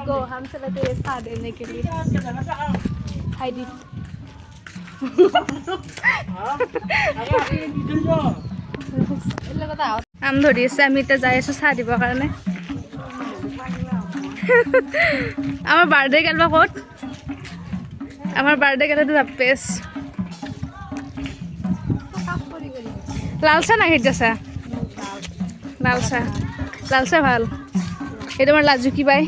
गो हम चले तेरे साथ देने के लिए हाय दी আম ধৰি আছে আমি এতিয়া যাই আছো চাহ দিবৰ কাৰণে আমাৰ বাৰ্থডে গেল ক'ত আমাৰ বাৰ্থডে গেলটো পেছ লাল চাহ না খেত আছে লাল চাহ ভাল এই তোমাৰ লাজুকি বাই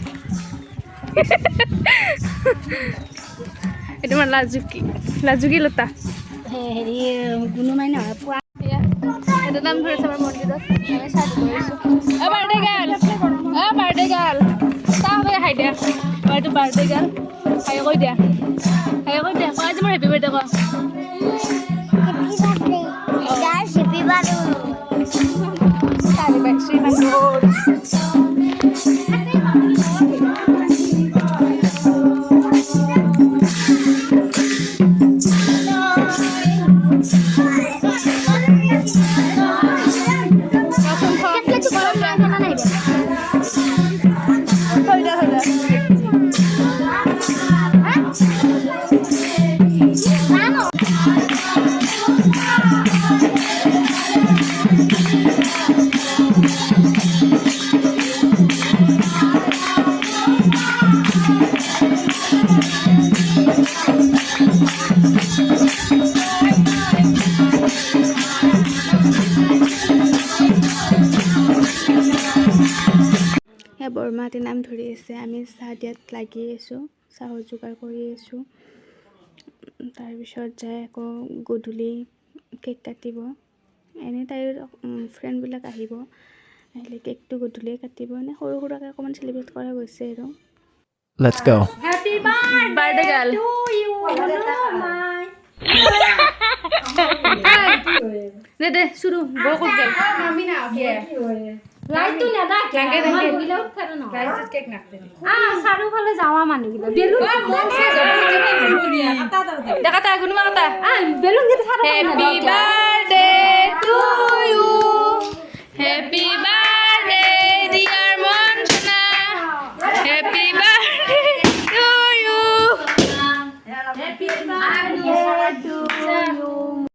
এই তোমাৰ লাজুকি লতা হেৰি কোনো মাই নহয় পোৱা এটা নাম ধৰিছে আমাৰ মন্দিৰত আমি চাহ দিব আহিছোঁ বাৰ্থডে গাৰ্ল চাহ হ'ব খাই দিয়া আমাৰ এইটো বাৰ্থডে গাৰ্ল খাই কৈ দিয়া কয় আজি মোৰ হেপী বাৰ্থডে ক চাৰি বাইক ইমান ৰ'দ বৰমাহঁতে নাম ধৰি আছে আমি চাহ দিয়াত লাগি আছোঁ চাহৰ যোগাৰ কৰি আছোঁ তাৰপিছত যায় আকৌ গধূলি কেক কাটিব এনেই তাইৰ ফ্ৰেণ্ডবিলাক আহিব আহিলে কেকটো গধূলিয়ে কাটিব এনে সৰু সুৰাকৈ অকণমান চেলিব্ৰেট কৰা গৈছে আৰু Let's go. Happy birthday girl to you my দে শুৰু বউ কত গেল মামি না লাইটটো নেদা দাঙ্গে গিলা উঠাৰো ন গাইজ কেক নাকতে চাৰু ফালে যাওয়া মানুহগিলা বেলুন দেখাতা গুনুমা কথা বেলুন গিতা চাৰু happy birthday to you happy